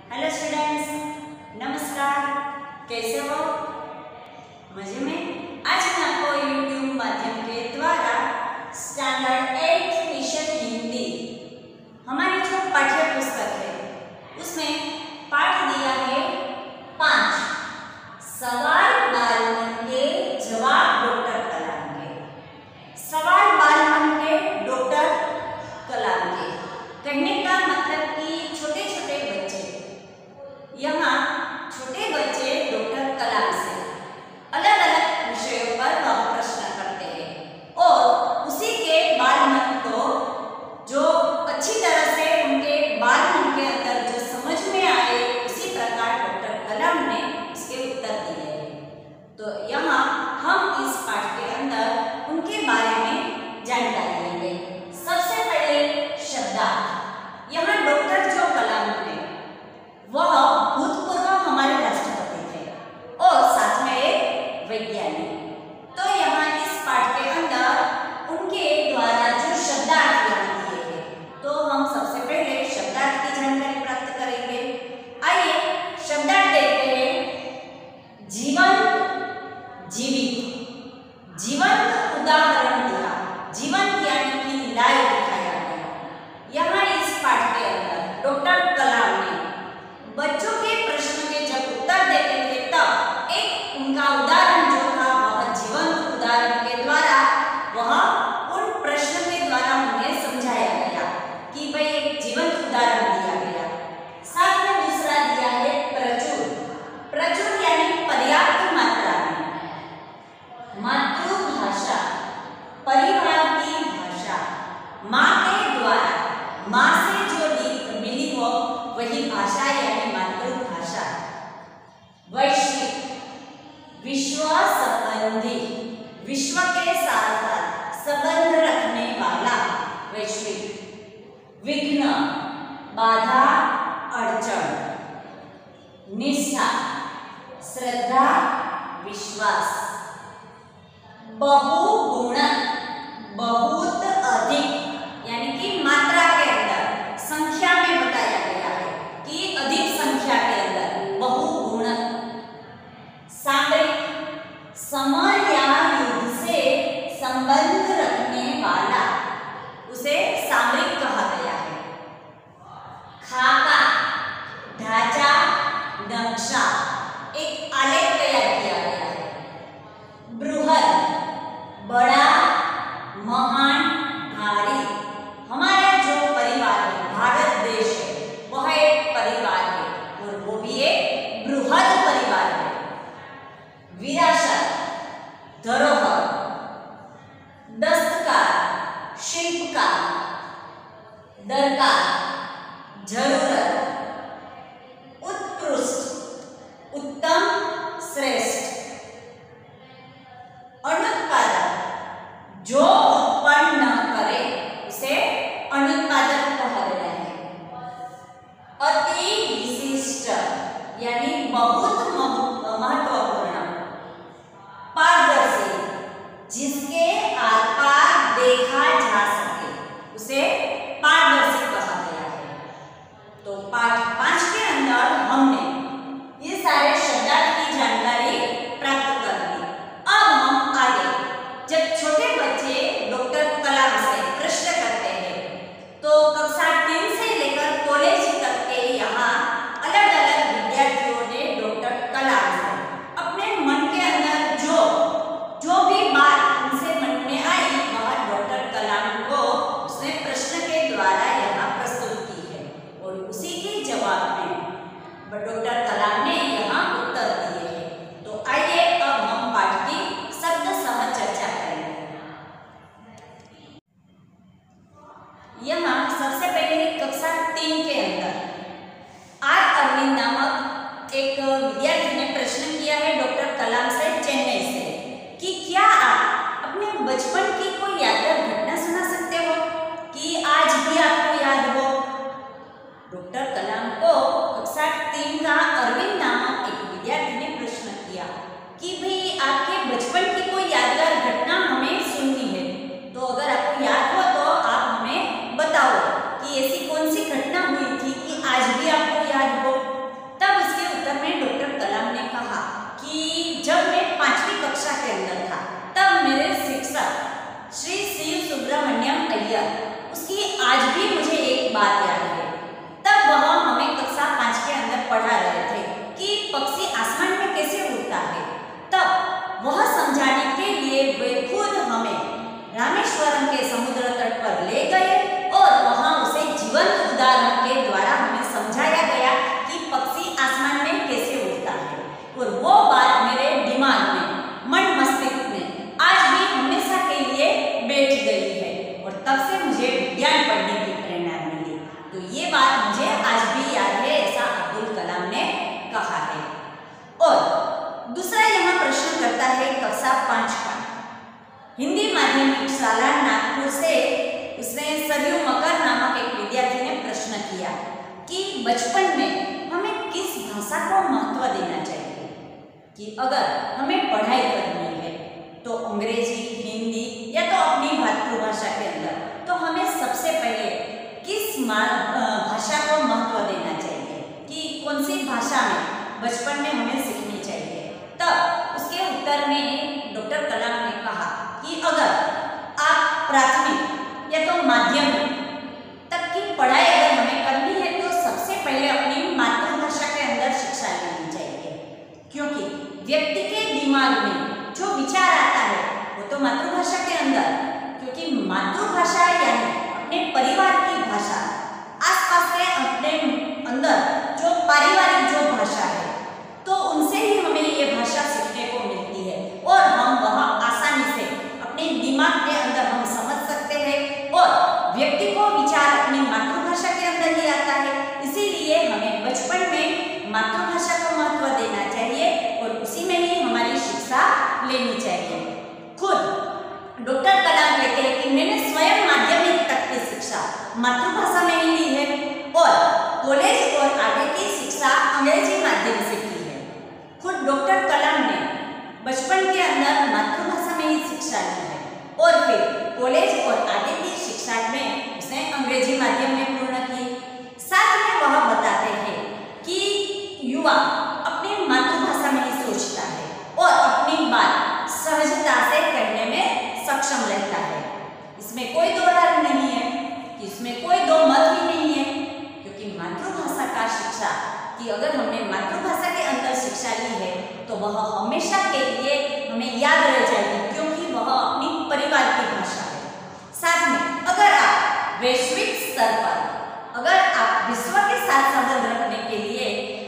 Hello students, नमस्कार। कैसे हो? मजे में? आज मैं आपको यूट्यूब माध्यम के द्वारा स्टैंडर्ड 8 विषय हिंदी हमारी जो पाठ्य पुस्तक है उसमें पाठ दिया है 5 सवाल बाल मन के जवाब डॉक्टर कलाम के। सवाल बाल मन के डॉक्टर कलाम के कहने का मतलब कि छोटे छोटे बच्चे, यहाँ छोटे बच्चे डॉक्टर कलाम से अलग अलग विषयों पर वह प्रश्न करते हैं और उसी के बाल मन को जो अच्छी तरह से उनके बाल मन के अंदर जो समझ में आए उसी प्रकार डॉक्टर कलाम ने उसके उत्तर दिए हैं। तो यहाँ हम इस पाठ के अंदर उनके बारे में जानकारी लेंगे। सबसे पहले शब्दार्थ। यहाँ डॉक्टर जो कलाम थे वह भूतपूर्व हमारे राष्ट्रपति थे और साथ में एक वैज्ञानिक। तो यहाँ इस पाठ के अंदर उनके द्वारा जो शब्दार्थ दिए हैं, तो हम सबसे पहले शब्दार्थ की जानकारी प्राप्त करेंगे। आइए शब्दार्थ देखते हैं। जीवंत, जीवित। जीवंत उदाहरण दिया, जीवंत यानी कि लाइव दिखाया गया। यहाँ इस पाठ के अंदर डॉक्टर कलाम ने बच्चों के प्रश्न के जब उत्तर देते थे तब एक उनका उदाहरण जो था वह जीवंत उदाहरण के द्वारा वह उन प्रश्न के द्वारा उन्हें समझाया गया कि भाई एक जीवंत उदाहरण दिया गया। साथ में दूसरा दिया है प्रचुर। प्रचुर यानी पर्याप्त मात्रा में। मातृभाषा, परिवार की भाषा, माँ के द्वारा, माँ से जो मिली हो वही भाषा यानी मातृभाषा। वैश्विक, विश्व संबंधी, विश्व के साथ संबंध रखने वाला वैश्विक। विघ्न, बाधा, अड़चन। निष्ठा, श्रद्धा, विश्वास। बहुगुण, बहुत अधिक यानी कि मात्रा के अंदर, संख्या में बताया गया है कि अधिक संख्या के अंदर बहुगुण। सामरिक, समय या युद्ध से संबंध रखने वाला, उसे सामरिक कहा गया है। खाका, ढांचा, नक्शा, एक आलेख तैयार किया गया है। बृहद, बड़ा, महान, भारी। हमारा जो परिवार है, भारत देश है, वह एक परिवार है और वो भी एक बृहद परिवार है। विरासत, धरोहर। दस्तकार, शिल्पकार। दरकार, जरूरत। उत्कृष्ट, उत्तम, श्रेष्ठ। अनुत्पादक, जो उत्पन्न न करे उसे अनुत्पादक कहा गया है। अति विशिष्ट यानी बहुत महत्वपूर्ण। पारदर्शी, जिसके आर पार देखा जा सके उसे पारदर्शी कहा गया है। तो पाठ 5 के अंदर हमने ये सारे शब्दार्थ की जानकारी प्राप्त कर ली। अब हम आगे, जब छोटे बच्चे डॉक्टर कलाम से प्रश्न करते हैं तो कक्षा 3 से लेकर कॉलेज तक के यहाँ अलग अलग विद्यार्थियों ने डॉक्टर कलाम से अपने मन के अंदर जो भी बात उनसे मन में आई वह डॉक्टर कलाम को उसने प्रश्न के द्वारा यहाँ प्रस्तुत की है और उसी के जवाब बचपन में हमें किस भाषा को महत्व देना चाहिए? कि अगर हमें पढ़ाई करनी है तो अंग्रेजी, हिंदी या तो अपनी मातृभाषा के अंदर, तो हमें सबसे पहले किस भाषा को महत्व देना चाहिए कि कौन सी भाषा में बचपन में हमें सीखनी चाहिए? तब उसके उत्तर में डॉक्टर कलाम ने कहा कि अगर आप प्राथमिक या तो माध्यमिक तक की पढ़ाई अगर हमें करनी है तो सबसे पहले अपनी मातृभाषा के अंदर शिक्षा लेनी चाहिए, क्योंकि व्यक्ति के दिमाग में जो विचार आता है वो तो मातृभाषा के अंदर, क्योंकि मातृभाषा यानी अपने परिवार की भाषा, आसपास के अपने अंदर जो पारिवारिक जो भाषा है तो उनसे ही हमें ये भाषा सीखने को मिलती है और हम वह आसानी से अपने दिमाग के अंदर हम समझ सकते हैं और व्यक्ति को विचार अपनी मातृभाषा के अंदर ही आता है। इसीलिए हमें बचपन में मातृभाषा को महत्व देना चाहिए और उसी में ही हमारी शिक्षा लेनी चाहिए। खुद डॉक्टर कलाम कहते हैं कि मैंने स्वयं माध्यमिक तक की शिक्षा मातृभाषा में ही ली है और कॉलेज और आगे की शिक्षा अंग्रेजी माध्यम से की है। खुद डॉक्टर कलाम ने बचपन के अंदर मातृभाषा में ही शिक्षा ली है और फिर कॉलेज और आगे की शिक्षा में उसने अंग्रेजी माध्यम में पूर्ण की। साथ में वह बताते हैं कि युवा अपनी मातृभाषा में ही सोचता है और अपनी बात सहजता से कहने में सक्षम रहता है। इसमें कोई दो राय नहीं है कि इसमें कोई दो मत ही नहीं है, क्योंकि मातृभाषा का शिक्षा कि अगर हमने मातृभाषा के अंदर शिक्षा ली है तो वह हमेशा के लिए हमें याद रह जाएगी, क्योंकि वह अपनी परिवार की भाषा है। साथ में अगर आप वैश्विक स्तर पर अगर आप विश्व के साथ संबंध रखने के लिए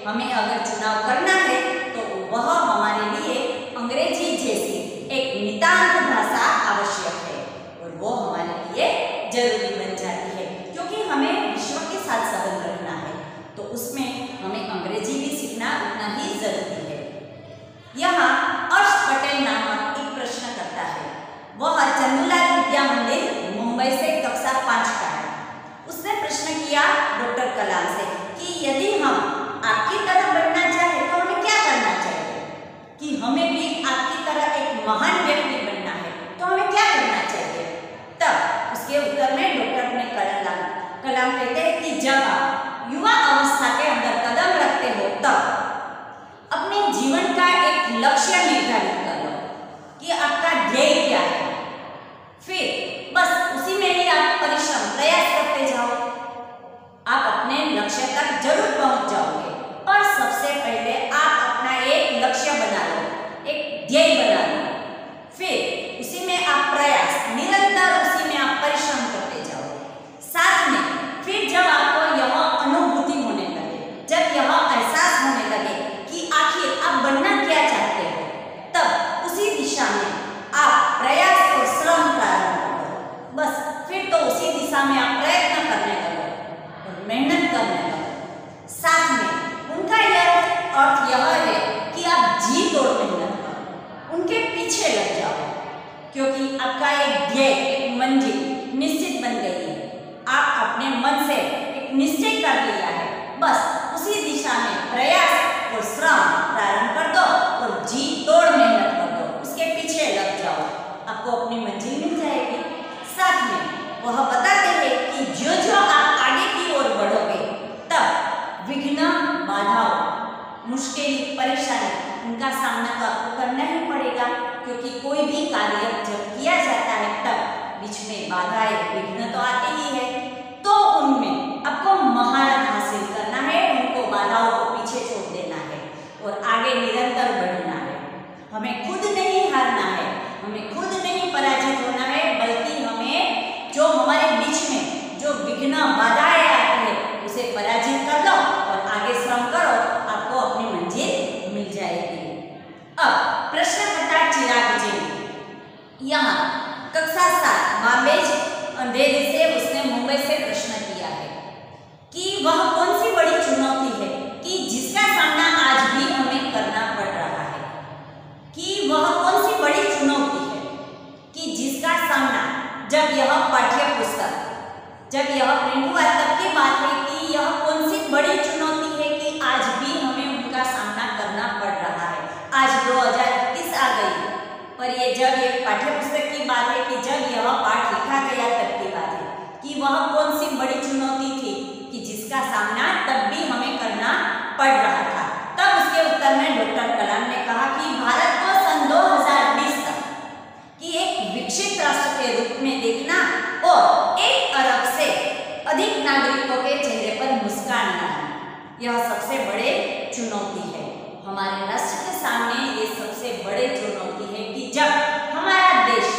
हमें अगर चुनाव करना है तो वह हमारे लिए अंग्रेजी जैसी एक नितांत भाषा आवश्यक है और वो हमारे लिए जरूरी बन जाती है, क्योंकि हमें विश्व के साथ संबंध रखना है तो उसमें हमें अंग्रेजी भी सीखना उतना ही जरूरी है। यहाँ अर्श पटेल नामक एक प्रश्न करता है, वह चंदूलाल विद्या मंदिर मुंबई से कक्षा 5 का है। उसने प्रश्न किया डॉक्टर कलाम से कि यदि हम आपकी तरह बनना चाहे तो हमें क्या करना चाहिए? कि हमें भी आपकी तरह एक महान व्यक्ति बनना है तो हमें क्या करना चाहिए? तब उसके उत्तर में डॉक्टर ने कलाम कहते हैं कि जब आप युवा अवस्था के अंदर कदम रखते हो तब अपने जीवन का एक लक्ष्य निर्धारित कर लो कि आपका ध्येय क्या है, फिर बस उसी में ही आप परिश्रम प्रयास करते जाओ, आप अपने लक्ष्य तक जरूर पहुंच जाओगे। और सबसे पहले आप अपना एक लक्ष्य बना लो, एक ध्येय बना लो, फिर उसी में आप प्रयास निरंतर उसी में आप परिश्रम करते जाओ। साथ में फिर जब आपको यह अनुभूति होने लगे, जब यह एहसास होने लगे कि आखिर आप बनना क्या चाहते हो, तब उसी दिशा में आप प्रयास और श्रम प्रारंभ करो। बस फिर तो उसी दिशा में आप प्रयत्न करने लगो और मेहनत करने लगो। साथ में उनका यह अर्थ यह है कि आप जी तोड़ मेहनत करो, उनके पीछे लग जाओ, क्योंकि आपका एक ध्येय, एक मंजिल निश्चित बन गई है। आप अपने मन से एक निश्चय कर लिया है, बस उसी दिशा में प्रयास और श्रम प्रारंभ कर दो और जी तोड़ मेहनत कर दो, उसके पीछे लग जाओ, आपको अपनी मंजिल मिल जाएगी। साथ में वह बताते हैं कि जो जो आप आगे की ओर बढ़ोगे तब विघ्न, बाधाओं, मुश्किल, परेशानी उनका सामना तो आपको करना ही पड़ेगा, क्योंकि कोई भी कार्य जब किया जाता है तब बीच में बाधाएं, विघ्न तो आते ही है, तो उनमें आपको महारत हासिल करना है, उनको बाधाओं को पीछे छोड़ देना है और आगे निरंतर बढ़ना है। हमें खुद नहीं हारना है, हमें खुद नहीं पराजित होना है, बल्कि हमें जो हमारे बीच में जो विघ्न, बाधाएं आती है उसे पराजित कर दो और आगे श्रम करो, आपको अपनी मंजिल मिल जाएगी। अब प्रश्नकर्ता चिराग जी यहाँ कक्षा 7 बॉम्बे अंधेरी से उसने मुंबई से प्रश्न किया है जब यह पाठ लिखा गया तब की बात है कि वह कौन सी बड़ी चुनौती थी कि जिसका सामना तब भी हमें करना पड़ रहा था। तब उसके उत्तर में डॉक्टर कलाम ने कहा कि भारत को सन 2020 तक कि एक विकसित राष्ट्र के रूप में देखना और 1 अरब से अधिक नागरिकों के चेहरे पर मुस्कान लाना, यह सबसे बड़े चुनौती है। हमारे राष्ट्र के सामने ये सबसे बड़े चुनौती है कि जब हमारा देश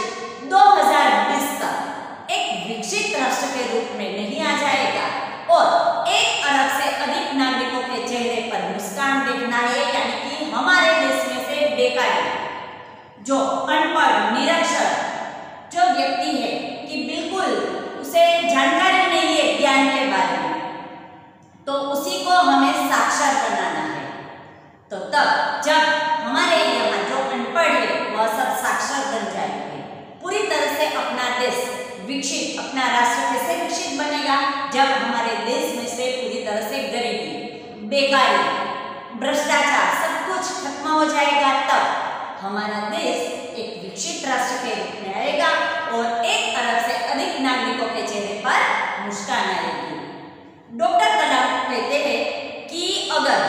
2020 तक एक विकसित राष्ट्र के रूप में नहीं आ जाएगा और 1 अरब से अधिक नागरिकों के चेहरे पर मुस्कान देखना है, यानी कि हमारे देश में से बेकारी, जो अनपढ़ निरक्षर जो व्यक्ति है कि बिल्कुल उसे जानकारी नहीं है ज्ञान के बारे में, तो उसी को हमें साक्षर बनाना है। तो तब जब हमारे यहाँ जो अनपढ़ है वह सब साक्षर बन जाएंगे, पूरी तरह से अपना देश विकसित, अपना राष्ट्र कैसे विकसित बनेगा जब हमारे देश में से पूरी तरह से गरीबी, बेकारी, भ्रष्टाचार सब कुछ खत्म हो जाएगा, तब हमारा देश एक विकसित राष्ट्र के रूप में आएगा और 1 अरब से अधिक नागरिकों के चेहरे पर मुस्कान आएगी। डॉक्टर कलाम कहते हैं कि अगर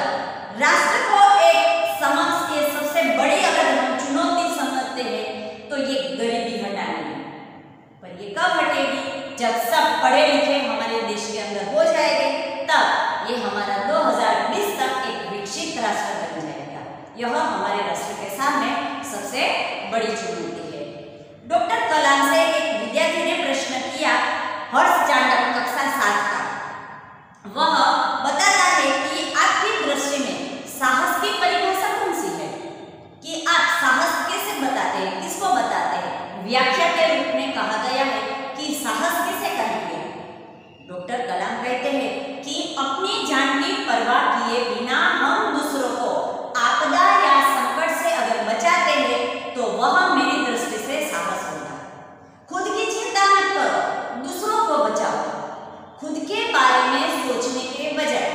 राष्ट्र को एक समस्या, ये सबसे बड़ी अगर हम चुनौती समझते हैं तो ये गरीबी हटानी है, पर ये कब हटेगी जब सब पढ़े लिखे हमारे देश के अंदर हो जाएंगे, तब ये हमारा 2020 तक एक विकसित राष्ट्र बन जाएगा। यह हमारे राष्ट्र के सामने सबसे बड़ी चुनौती है। डॉक्टर कलाम से एक विद्यार्थी ने प्रश्न किया, हर्ष चाणक कक्षा 7 का, वह बताता है कि आपकी दृष्टि में साहस की परिभाषा कौन सी है, कि आप साहस कैसे बताते हैं, किसको बताते हैं। व्याख्या के रूप में कहा गया है कि साहस किसे कहेंगे। डॉक्टर कलाम कहते हैं कि अपनी जान की परवाह किए बिना हम दूसरों को आपदा या संकट से अगर बचाते हैं तो वह मेरी दृष्टि से साहस होगा। खुद की चिंता मत करो, दूसरों को बचाओ। खुद के बारे में सोचने के बजाय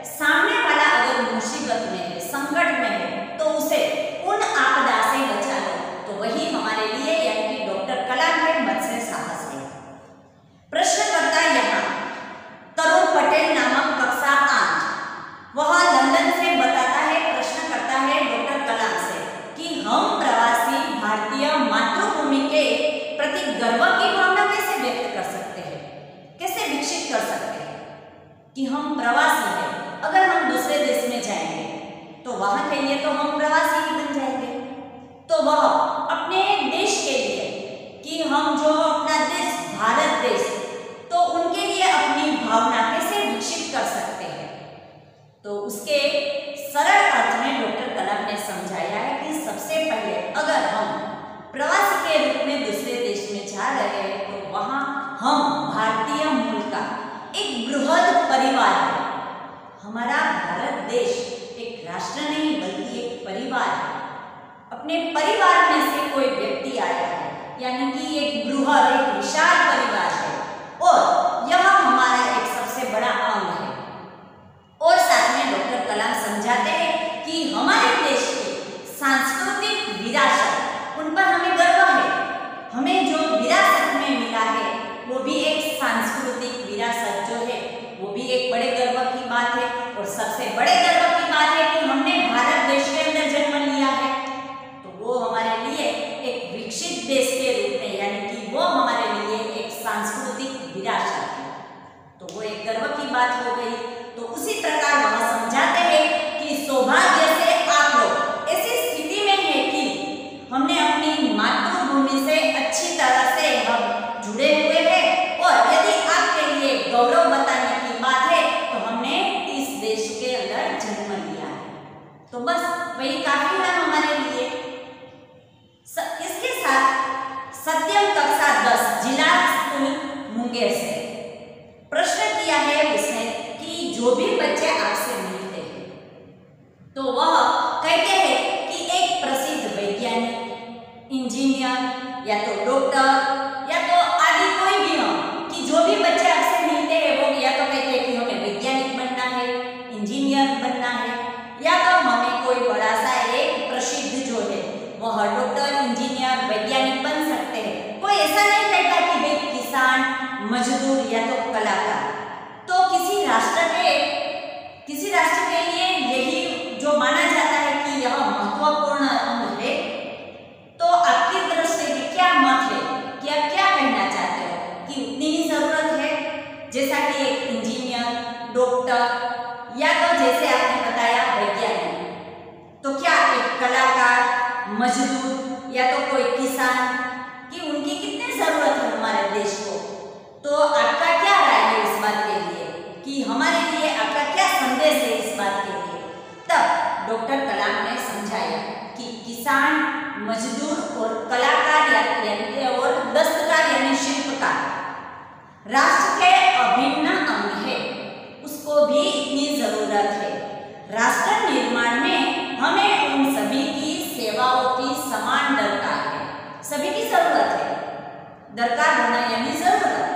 सामने वाला अगर मुसीबत में है, संकट में है, तो उसे उन आपदा से बचा लो, तो वही हमारे लिए यानी कि डॉक्टर कलाम के मत से साहस है। प्रश्नकर्ता यहाँ तरुण पटेल नामक कक्षा 8, वह लंदन से बताता है, प्रश्न करता है डॉक्टर कलाम से कि हम प्रवासी भारतीय मातृभूमि के प्रति गर्व की भावना कैसे व्यक्त कर सकते हैं, कैसे विकसित कर सकते हैं कि हम प्रवासी हैं। अगर हम दूसरे देश में जाएंगे तो वहां के लिए तो हम प्रवासी ही बन जाएंगे, तो वह अपने देश के लिए कि हम जो अपना देश भारत देश, तो उनके लिए अपनी भावना कैसे विकसित कर सकते हैं। तो उसके सरल अर्थ में डॉक्टर कलाम ने समझाया है कि सबसे पहले अगर हम प्रवासी के रूप में दूसरे देश में जा रहे हैं तो वहां हम भारतीय मूल का एक बृहद परिवार है। हमारा भारत देश एक राष्ट्र नहीं बल्कि एक परिवार है। अपने परिवार में से कोई व्यक्ति आया है, यानी कि एक बृहद, एक विशाल परिवार है और यह हमारा एक सबसे बड़ा अंग है। और साथ में डॉक्टर कलाम समझाते हैं कि हमारे देश की सांस्कृतिक विरासत, उन पर हमें गर्व है। हमें जो विरासत में मिला है वो भी एक सांस्कृतिक विरासत जो है वो भी एक बड़े गर्व की बात है। और सबसे बड़े गर्व की बात है कि हमने भारत देश के अंदर जन्म लिया है, तो वो हमारे लिए एक विकसित देश के रूप में, यानी कि वो हमारे लिए एक सांस्कृतिक विरासत है, तो वो एक गर्व की बात हो गई। तो उसी प्रकार वह समझाते हैं कि सौभाग्य से आप लोग ऐसी स्थिति में है कि हमने अपनी मातृभूमि से अच्छी तरह से हम जुड़े हुए हैं, और यदि आपके लिए गौरव बताने की बात है तो हमने इस देश के अंदर जन्म लिया है, तो बस वही काफी है हमारे लिए। इसके साथ सत्यम कक्षा 10 जिला स्कूल मुंगेर से प्रश्न किया है उसने कि जो भी बच्चे आपसे मिलते हैं तो वह कहते हैं कि एक प्रसिद्ध वैज्ञानिक, इंजीनियर या तो डॉक्टर या तो आदि कोई भी हो, कि जो भी बच्चे आपसे मिलते हैं वो या तो कहते हैं कि हमें वैज्ञानिक बनना है, इंजीनियर बनना है, या तो हमें कोई बड़ा सा एक प्रसिद्ध जो है वह डॉक्टर, इंजीनियर, वैज्ञानिक बन सकते हैं। कोई ऐसा नहीं मजदूर या तो कलाकार। तो किसी राष्ट्र के लिए यही जो माना जाता है कि यह महत्वपूर्ण अंग है। तो आपकी तरफ से भी क्या मत है कि आप क्या कहना चाहते हो कि उतनी ही जरूरत है जैसा कि एक इंजीनियर, डॉक्टर या तो जैसे आपने बताया वैज्ञानिक, तो क्या एक कलाकार, मजदूर या तो कोई किसान कि उनकी कितनी जरूरत है हमारे देश को? तो आपका क्या राय है इस बात के लिए कि हमारे लिए आपका क्या संदेश है इस बात के लिए? तब डॉक्टर कलाम ने समझाया कि किसान, मजदूर और कलाकार यानी और दस्तकार यानी शिल्पकार राष्ट्र के अभिन्न अंग है, उसको भी इतनी जरूरत है। राष्ट्र निर्माण में हमें उन सभी की सेवाओं की समान दरकार है। सभी की जरूरत है, दरकार होना यानी जरूरत,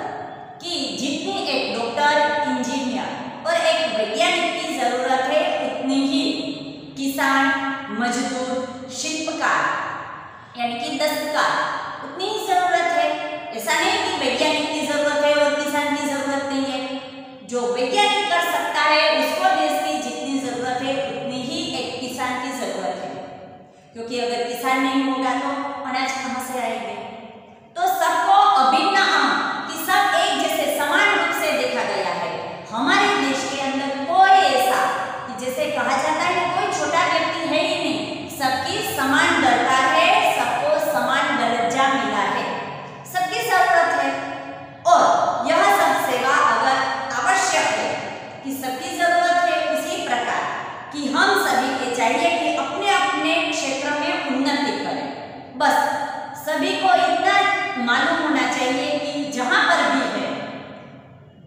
कि जितनी एक डॉक्टर, इंजीनियर और एक वैज्ञानिक की जरूरत है उतनी ही किसान, मजदूर, शिल्पकार यानी कि दस्तकार उतनी ही जरूरत है। ऐसा नहीं कि वैज्ञानिक की जरूरत है और किसान की जरूरत नहीं है। जो वैज्ञानिक कर सकता है उसको देश की जितनी जरूरत है उतनी ही एक किसान की जरूरत है, क्योंकि अगर किसान नहीं होगा तो अनाज कहां से आएगा? तो सबको अभिन्न अंग कि सब एक जैसे समान रूप से देखा गया है। हमारे देश के अंदर कोई ऐसा कि जैसे कहा जाता है कोई छोटा व्यक्ति है ही नहीं, सबकी समान दरकार है, सबको समान दर्जा मिला है, सबकी जरूरत है। और यह सब सेवा अगर आवश्यक है कि सबकी जरूरत है, उसी प्रकार कि हम सभी के चाहिए कि अपने अपने क्षेत्र में उन्नति करें। बस सभी को इतना मालूम होना चाहिए कि जहां पर भी है,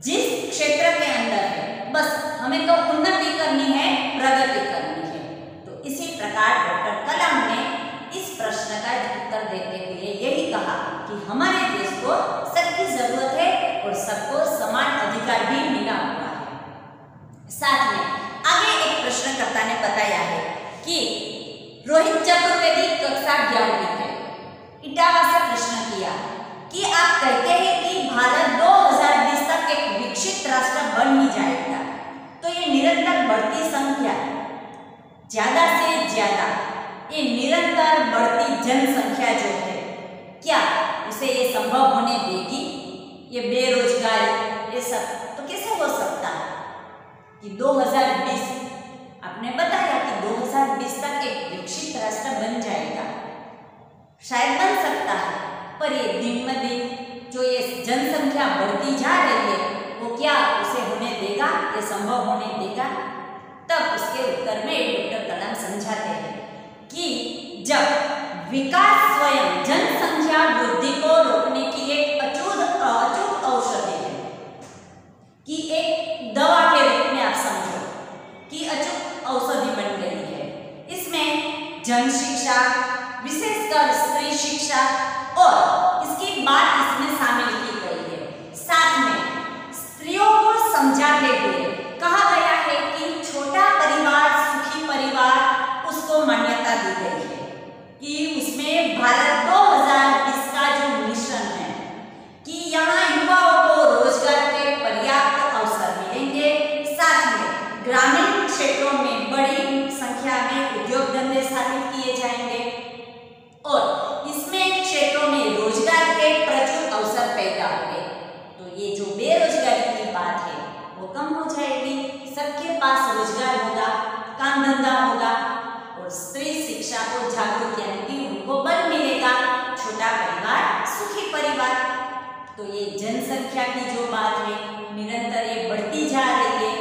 जिस क्षेत्र के अंदर है, बस हमें तो उन्नति करनी है, प्रगति करनी है। तो इसी प्रकार डॉक्टर कलाम ने इस प्रश्न का उत्तर देते हुए यही कहा कि हमारे देश को सबकी जरूरत है और सबको समान अधिकार भी मिला हुआ है। साथ में आगे एक प्रश्नकर्ता ने बताया है कि रोहित चतुर्वेदी कक्षा 11वीं के इटावा से प्रश्न किया कि आप कहते हैं कि भारत 2020 तक एक विकसित राष्ट्र बन ही जाएगा, तो ये निरंतर बढ़ती संख्या, ज्यादा से ज्यादा ये निरंतर बढ़ती जनसंख्या जो है, क्या उसे ये संभव होने देगी? ये बेरोजगारी, ये सब तो कैसे हो सकता है कि 2020 आपने बताया कि 2020 तक एक विकसित राष्ट्र बन जाएगा? शायद बन सकता है, पर ये दिन ब दिन जो ये जनसंख्या बढ़ती जा रही है वो क्या उसे होने देगा, ये संभव होने देगा? तब उसके उत्तर में डॉक्टर कलाम समझाते हैं कि जब विकास स्वयं जनसंख्या वृद्धि को रोकने की एक अचूक औषधि है, कि एक दवा के रूप में आप समझो कि अचूक औषधि बन गई है। इसमें जन शिक्षा, विशेषकर स्त्री शिक्षा और इसकी बात इसमें शामिल की गई है। साथ में स्त्रियों को समझाते हुए कहा गया है कि छोटा परिवार, सुखी परिवार, उसको मान्यता दी गई है कि उसमें भारत 2020 का जो मिशन है कि यहाँ युवाओं को रोजगार के पर्याप्त अवसर मिलेंगे, साथ में ग्रामीण क्षेत्रों में बड़ी संख्या में उद्योग धंधे स्थापित किए जाएंगे और इसमें क्षेत्रों में रोजगार के प्रचुर अवसर पैदा होंगे। तो ये जो बेरोजगारी की बात है वो कम हो जाएगी, सबके पास रोजगार होगा, काम धंधा होगा और स्त्री शिक्षा को जागरूक यानी कि उनको बल मिलेगा, छोटा परिवार, सुखी परिवार। तो ये जनसंख्या की जो बात है निरंतर ये बढ़ती जा रही है,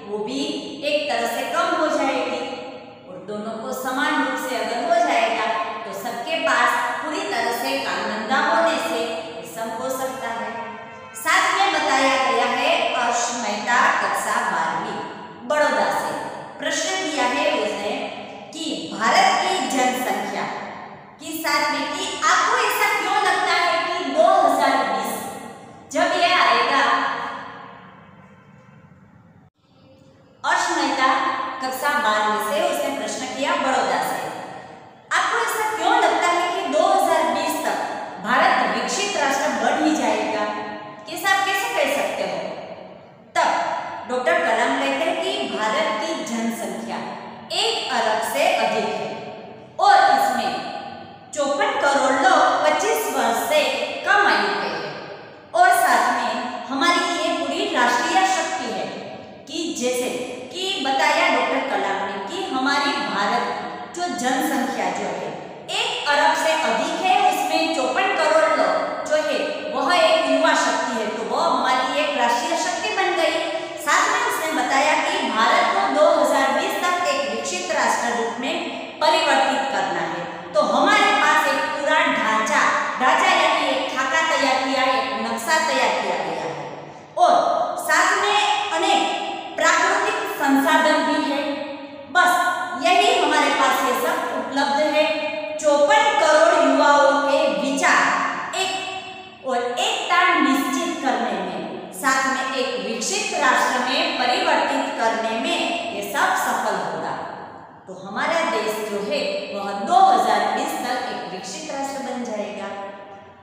वो भी एक तरह से कम हो जाएगी और दोनों को समान रूप से अगर हो जाएगा तो सबके पास पूरी तरह से काम धंधा होने से सब हो सकता है। साथ में बताया गया है अर्श मेहता कक्षा 12वीं बड़ौदा से प्रश्न किया है उसने कि भारत की जनसंख्या के साथ में कि आपको ऐसा क्यों लगता है कि 2020 जब यह आएगा? अर्श मेहता कक्षा 12वीं से उसने प्रश्न किया बड़ौदा से, आपको ऐसा क्यों लगता है कि 2020 तक भारत विकसित राष्ट्र बन ही जाएगा? आप कैसे जनसंख्या जो है 1 अरब से अधिक है, उसमें 54 करोड़ लोग जो है वह एक युवा शक्ति है, तो वह हमारी एक राष्ट्रीय शक्ति बन गई। साथ में उसने बताया कि भारत को 2020 तक एक विकसित राष्ट्र रूप में परिवर्तित करना है। तो हमारे पास एक पूरा ढांचा यानी एक खाका तैयार किया, एक नक्शा तैयार किया गया है और साथ में अनेक प्राकृतिक संसाधन भी है। बस यही हमारे पास ये सब उपलब्ध है। 54 करोड़ युवाओं के विचार एकता निश्चित करने में, साथ में एक विकसित राष्ट्र में परिवर्तित करने में ये सब सफल होगा। तो हमारा देश जो है वह 2020 तक एक विकसित राष्ट्र बन जाएगा।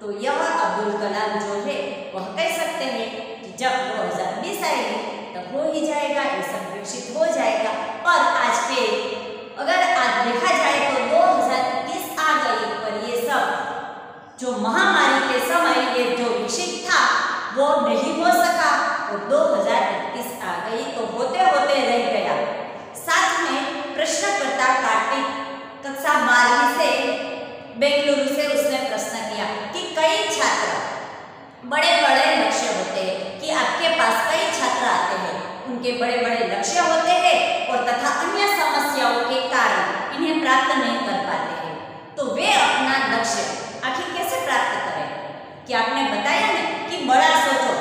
तो यह अब्दुल कलाम जो है वह कह सकते हैं कि जब 2020 आएगी तब हो ही जाएगा, ये सब विकसित हो जाएगा। और अगर आज देखा जाए तो 2021 आ गई, पर ये सब जो महामारी के समय ये जो विकसित था वो नहीं हो सका और 2021 आ गई तो होते होते रह गया। साथ में प्रश्नकर्ता कार्तिक कक्षा 12वीं से बेंगलुरु से उसने प्रश्न किया कि कई छात्र बड़े बड़े लक्ष्य होते हैं कि आपके पास कई छात्र आते हैं, उनके बड़े बड़े लक्ष्य होते हैं और तथा अन्य समस्याओं के कारण इन्हें प्राप्त नहीं कर पाते हैं, तो वे अपना लक्ष्य आखिर कैसे प्राप्त करें? कि आपने बताया ना कि बड़ा सोचो,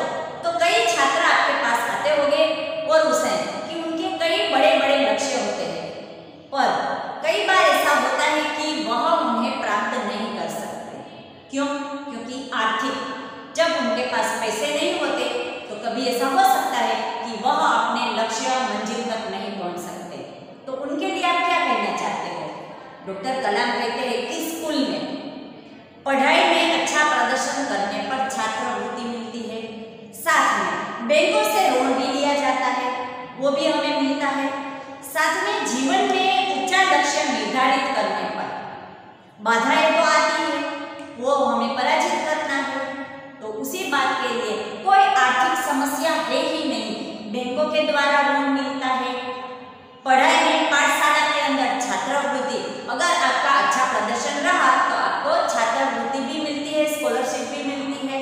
तो कई छात्र आपके पास आते होंगे और उसे कि उनके कई बड़े बड़े लक्ष्य होते हैं, पर कई बार ऐसा होता है कि वह उन्हें प्राप्त नहीं कर सकते। क्यों? क्योंकि आर्थिक, जब उनके पास पैसे नहीं होते तो कभी ऐसा हो सकता है कि वह अपने लक्ष्य मंजिल तक नहीं पहुंच सकते। तो उनके लिए आप क्या कहना चाहते हो? डॉक्टर कलाम कहते हैं कि स्कूल में पढ़ाई में अच्छा प्रदर्शन करने पर छात्रवृत्ति मिलती है, साथ में बैंकों से ऋण भी लिया जाता है, वो भी हमें मिलता है। साथ में जीवन में ऊंचा लक्ष्य निर्धारित करने पर बाधाएं तो आती है, वो हमें पराजित करना है। तो उसी बात के लिए कोई आर्थिक समस्या है ही नहीं, बैंकों के द्वारा ऋण मिलता है। पढ़ाई में पाठशाला के अंदर छात्रवृत्ति, अगर आपका अच्छा प्रदर्शन रहा तो आपको छात्रवृत्ति भी मिलती है, स्कॉलरशिप भी मिलती है।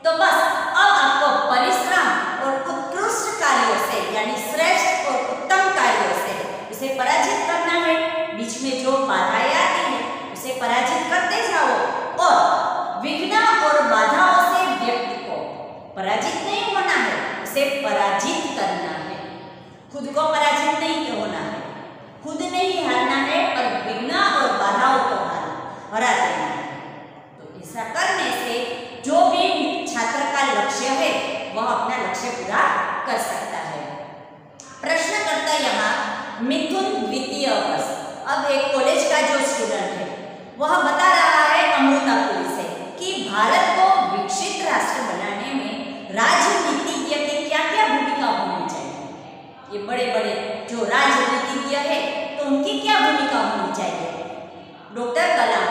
तो बस अब आपको परिश्रम और उत्कृष्ट कार्यों से यानी श्रेष्ठ और उत्तम कार्यों से उसे पराजित करना है। बीच में जो बाधाएं आती है उसे पराजित करते जाओ और विघ्न और बाधाओं से व्यक्ति को पराजित नहीं होना है, उसे पराजित करना है। खुद को पराजित नहीं होना है, खुद नहीं हारना है, पर विघ्न और बाधाओं को हरा देना है। तो ऐसा करने से जो भी छात्र का लक्ष्य है वह अपना लक्ष्य पूरा कर सकता है। प्रश्नकर्ता यहाँ मिथुन द्वितीय वर्ष, अब एक कॉलेज का जो स्टूडेंट है वह बता रहा है अमृतापुरी से कि भारत को विकसित राष्ट्र बनाने में राजनीतिज्ञ की क्या क्या भूमिका होनी चाहिए। ये बड़े बड़े जो राजनीतिज्ञ है तो उनकी क्या भूमिका होनी चाहिए? डॉक्टर कलाम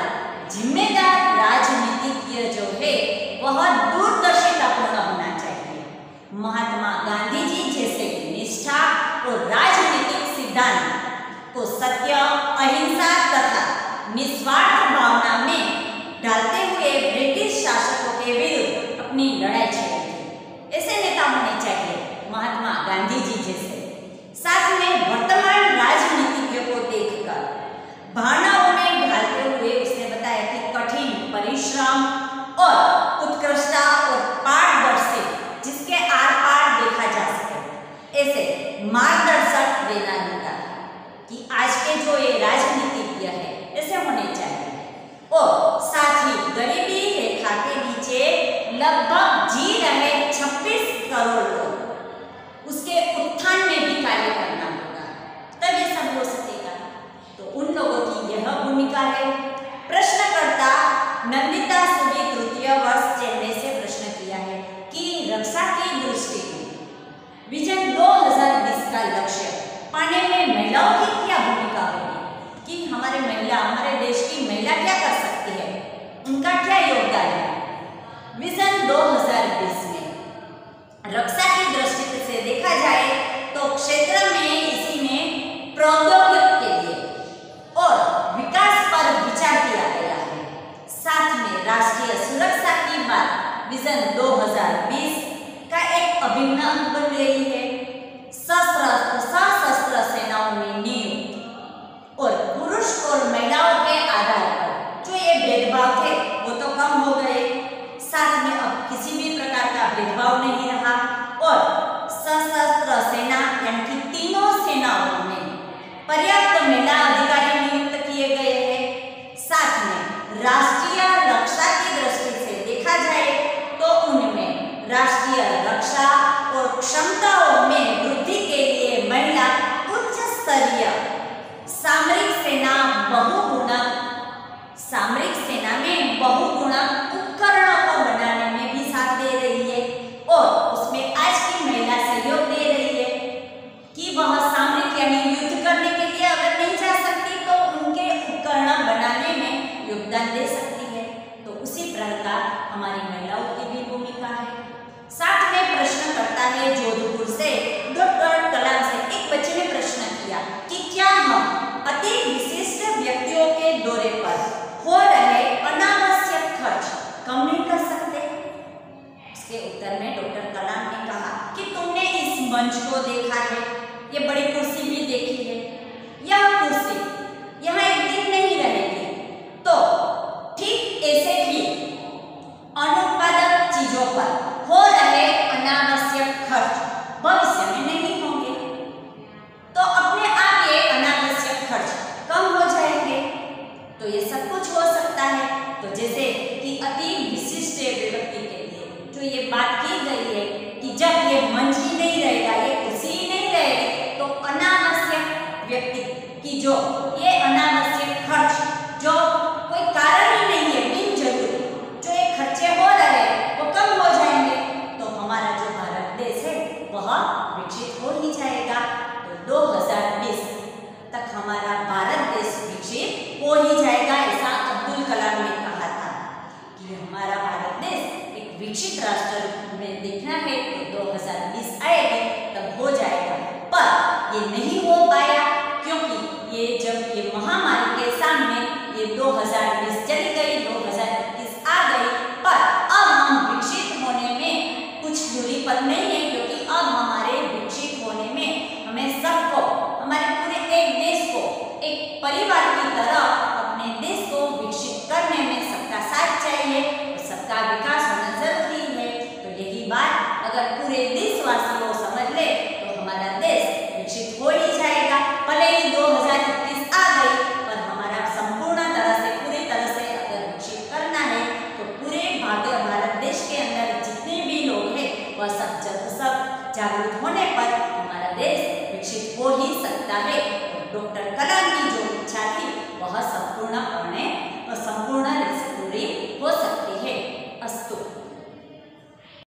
जिम्मेदार राजनीतिज्ञ जो है वह दूरदर्शितापूर्ण होना चाहिए। महात्मा गांधी जी जैसे निष्ठा और राजनीतिक सिद्धांत को सत्य, अहिंसा तथा निस्वार्थ भावना में डालते हुए ब्रिटिश शासकों के विरुद्ध अपनी लड़ाई छेड़ी। ऐसे नेता होने चाहिए महात्मा गांधी जी जैसे। साथ में वर्तमान राजनीतिज्ञ को देखकर भावनाओं में ढालते हुए उसने बताया कि कठिन परिश्रम और उत्कृष्टता और पारदर्शी जिसके आर पार देखा जा सके, ऐसे मार्गदर्शक देना होगा कि आज के जो ये राजनीतिज्ञ है ऐसे होने चाहिए। और साथ ही गरीबी रेखा के नीचे लगभग जी रहे 26 करोड़ लोग, उसके उत्थान में भी कार्य करना होगा, तब ये सब हो सकेगा। तो उन लोगों की यह भूमिका है। प्रश्नकर्ता नंदिता सुबी तृतीय वर्ष चेन्नई से प्रश्न किया है कि रक्षा की दृष्टि में विजन 2020 का लक्ष्य पाने में महिलाओं की क्या भूमिका होगी, कि हमारे देश की महिला क्या कर सकती है, उनका क्या योगदान है। विजन 2020 में रक्षा की दृष्टि से देखा जाए तो क्षेत्र में इसी में प्रौद्योगिकी के लिए और अति विशिष्ट व्यक्ति के लिए जो ये बात की गई है कि जब ये मंच ही नहीं रहेगा, ये कुर्सी ही नहीं रहेगी, तो अनावश्यक व्यक्ति की जो ये अनावश्यक खर्च जो कोई कारण ही नहीं है, बिन जरूरी जो ये खर्चे हो रहे हैं वो कम हो जाएंगे, तो हमारा जो भारत देश है वह विकसित हो ही जाएगा। तो 2020 तक हमारा भारत देश विकसित हो ही जाएगा, ऐसा अब्दुल कलाम ने कहा था कि हमारा भारत देश एक विकसित राष्ट्र में दिखना है तो 2020 आएगी तब हो जाएगा, पर ये नहीं हो पाया क्योंकि ये जब ये महामारी के सामने ये 2020 चली गई, 2021 आ गई, पर अब हम विकसित होने में कुछ दूरी पर नहीं है, क्योंकि अब हमारे विकसित होने में हमें सबको, हमारे पूरे एक देश को एक परिवार की तरह अपने देश को विकसित करने में सबका साथ चाहिए और सबका विकास होना जरूरी है। तो यही बात अगर पूरे देशवासियों समझ ले तो हमारा देश विकसित हो ही जाएगा। भले ही 2021 आ गई, पर हमारा संपूर्ण तरह से पूरी तरह से अगर विकसित करना है तो पूरे भारत देश के अंदर जितने भी लोग हैं वह सब जागरूक होने पर हमारा देश विकसित हो ही सकता है। डॉक्टर कलाम की जो इच्छा थी वह संपूर्ण